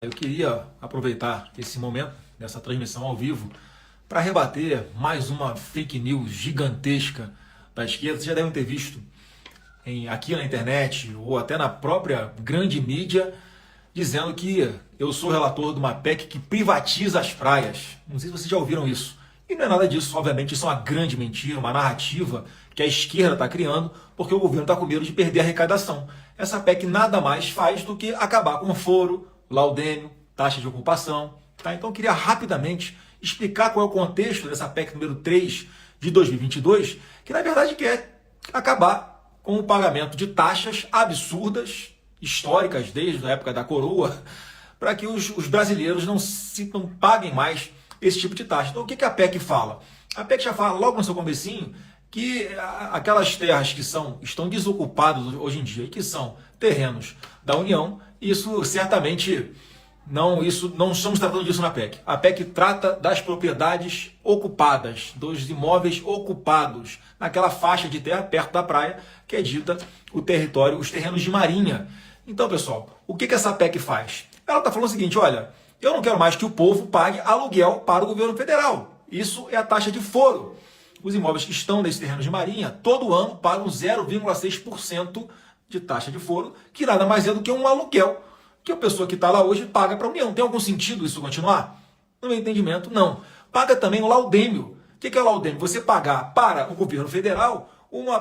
Eu queria aproveitar esse momento, dessa transmissão ao vivo, para rebater mais uma fake news gigantesca da esquerda. Vocês já devem ter visto aqui na internet ou até na própria grande mídia, dizendo que eu sou relator de uma PEC que privatiza as praias. Não sei se vocês já ouviram isso. E não é nada disso, obviamente, isso é uma grande mentira, uma narrativa que a esquerda está criando, porque o governo está com medo de perder a arrecadação. Essa PEC nada mais faz do que acabar com o foro, laudêmio, taxa de ocupação. Tá? Então eu queria rapidamente explicar qual é o contexto dessa PEC número 3 de 2022, que na verdade quer acabar com o pagamento de taxas absurdas, históricas desde a época da coroa, para que os brasileiros não paguem mais esse tipo de taxa. Então o que a PEC fala? A PEC já fala logo no seu comecinho que aquelas terras que estão desocupadas hoje em dia e que são terrenos da União, isso certamente não estamos tratando disso na PEC. A PEC trata das propriedades ocupadas, dos imóveis ocupados, naquela faixa de terra perto da praia, que é dita o território, os terrenos de marinha. Então, pessoal, o que essa PEC faz? Ela está falando o seguinte, olha, eu não quero mais que o povo pague aluguel para o governo federal. Isso é a taxa de foro. Os imóveis que estão nesses terrenos de marinha, todo ano pagam 0,6% de taxa de foro, que nada mais é do que um aluguel que a pessoa que está lá hoje paga para a União. Tem algum sentido isso continuar? No meu entendimento, não. Paga também o laudêmio. O que é o laudêmio? Você pagar para o governo federal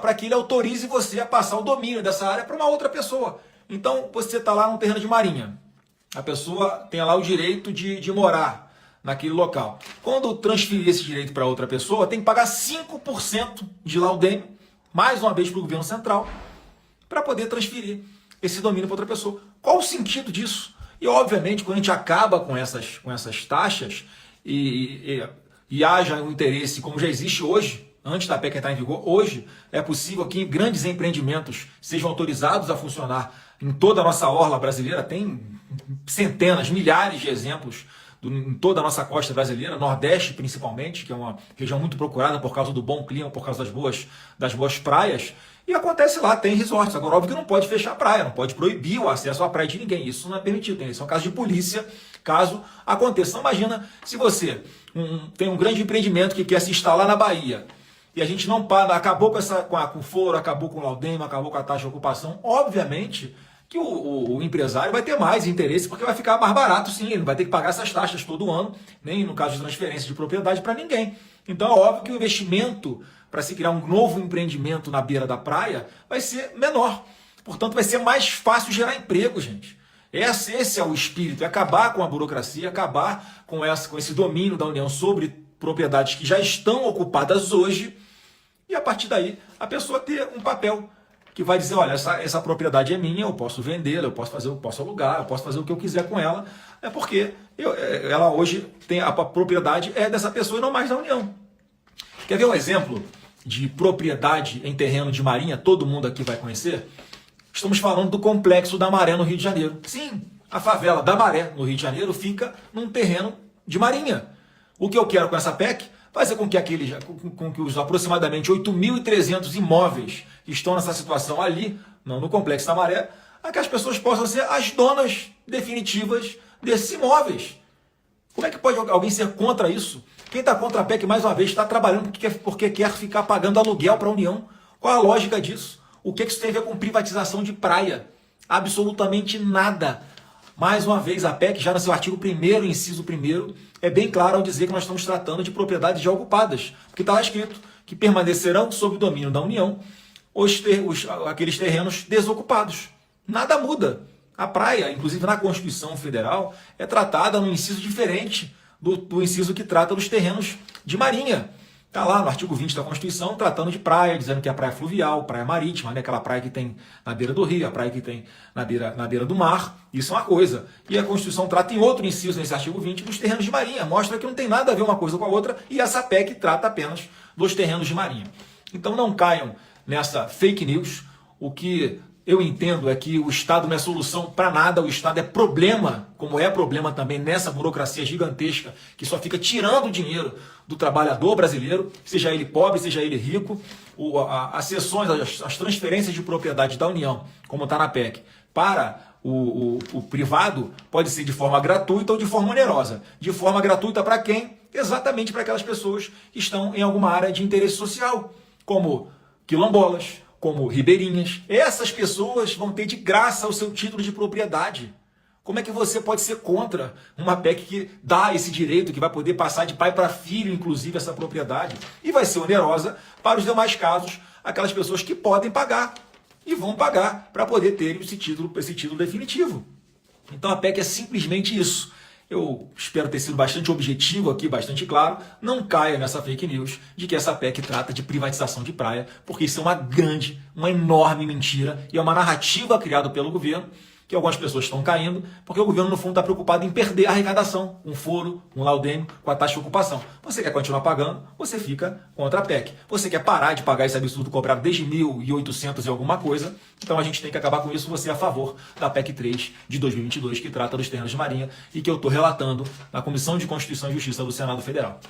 para que ele autorize você a passar o domínio dessa área para uma outra pessoa. Então, você está lá num terreno de marinha. A pessoa tem lá o direito de morar naquele local. Quando transferir esse direito para outra pessoa, tem que pagar 5% de laudêmio, mais uma vez para o governo central, para poder transferir esse domínio para outra pessoa. Qual o sentido disso? E, obviamente, quando a gente acaba com essas taxas e haja um interesse, como já existe hoje, antes da PEC entrar em vigor, hoje é possível que grandes empreendimentos sejam autorizados a funcionar em toda a nossa orla brasileira. Tem centenas, milhares de exemplos em toda a nossa costa brasileira, Nordeste principalmente, que é uma região muito procurada por causa do bom clima, por causa das boas praias. E acontece lá, tem resorts. Agora, óbvio que não pode fechar a praia, não pode proibir o acesso à praia de ninguém. Isso não é permitido. Isso é um caso de polícia, caso aconteça. Então, imagina se você tem um grande empreendimento que quer se instalar na Bahia e a gente não para, acabou com o foro, acabou com o laudêmio, acabou com a taxa de ocupação. Obviamente que o empresário vai ter mais interesse porque vai ficar mais barato, sim. Ele não vai ter que pagar essas taxas todo ano, nem no caso de transferência de propriedade para ninguém. Então, é óbvio que o investimento para se criar um novo empreendimento na beira da praia vai ser menor. Portanto, vai ser mais fácil gerar emprego, gente. Esse é o espírito, é acabar com a burocracia, acabar com esse domínio da União sobre propriedades que já estão ocupadas hoje, e a partir daí a pessoa ter um papel que vai dizer, olha, essa propriedade é minha, eu posso vendê-la, eu posso alugar, eu posso fazer o que eu quiser com ela, porque ela hoje tem a propriedade é dessa pessoa e não mais da União. Quer ver um exemplo de propriedade em terreno de marinha? Todo mundo aqui vai conhecer. Estamos falando do Complexo da Maré, no Rio de Janeiro. Sim, a favela da Maré, no Rio de Janeiro, fica num terreno de marinha. O que eu quero com essa PEC? Fazer com que os aproximadamente 8.300 imóveis que estão nessa situação ali, no Complexo da Maré, que as pessoas possam ser as donas definitivas desses imóveis. Como é que pode alguém ser contra isso? Quem está contra a PEC, mais uma vez, está trabalhando porque quer ficar pagando aluguel para a União. Qual a lógica disso? O que isso tem a ver com privatização de praia? Absolutamente nada. Mais uma vez, a PEC, já no seu artigo 1º, inciso 1º, é bem claro ao dizer que nós estamos tratando de propriedades já ocupadas. Porque está lá escrito que permanecerão sob o domínio da União aqueles terrenos desocupados. Nada muda. A praia, inclusive na Constituição Federal, é tratada num inciso diferente do inciso que trata dos terrenos de marinha. Está lá no artigo 20 da Constituição, tratando de praia, dizendo que é a praia fluvial, praia marítima, né? Aquela praia que tem na beira do rio, a praia que tem na beira do mar. Isso é uma coisa. E a Constituição trata em outro inciso, nesse artigo 20, dos terrenos de marinha. Mostra que não tem nada a ver uma coisa com a outra, e essa PEC trata apenas dos terrenos de marinha. Então não caiam nessa fake news. O que eu entendo é que o Estado não é solução para nada, o Estado é problema, como é problema também nessa burocracia gigantesca que só fica tirando dinheiro do trabalhador brasileiro, seja ele pobre, seja ele rico. As cessões, as transferências de propriedade da União, como está na PEC, para o privado pode ser de forma gratuita ou de forma onerosa. De forma gratuita para quem? Exatamente para aquelas pessoas que estão em alguma área de interesse social, como quilombolas, como ribeirinhas. Essas pessoas vão ter de graça o seu título de propriedade. Como é que você pode ser contra uma PEC que dá esse direito, que vai poder passar de pai para filho, inclusive, essa propriedade? E vai ser onerosa para os demais casos, aquelas pessoas que podem pagar e vão pagar para poder ter esse título definitivo. Então a PEC é simplesmente isso. Eu espero ter sido bastante objetivo aqui, bastante claro. Não caia nessa fake news de que essa PEC trata de privatização de praia, porque isso é uma enorme mentira e é uma narrativa criada pelo governo, que algumas pessoas estão caindo, porque o governo, no fundo, está preocupado em perder a arrecadação, com foro, com laudêmio, com a taxa de ocupação. Você quer continuar pagando, você fica contra a PEC. Você quer parar de pagar esse absurdo cobrado desde 1.800 e alguma coisa, então a gente tem que acabar com isso. Você é a favor da PEC 3 de 2022, que trata dos terrenos de marinha e que eu estou relatando na Comissão de Constituição e Justiça do Senado Federal.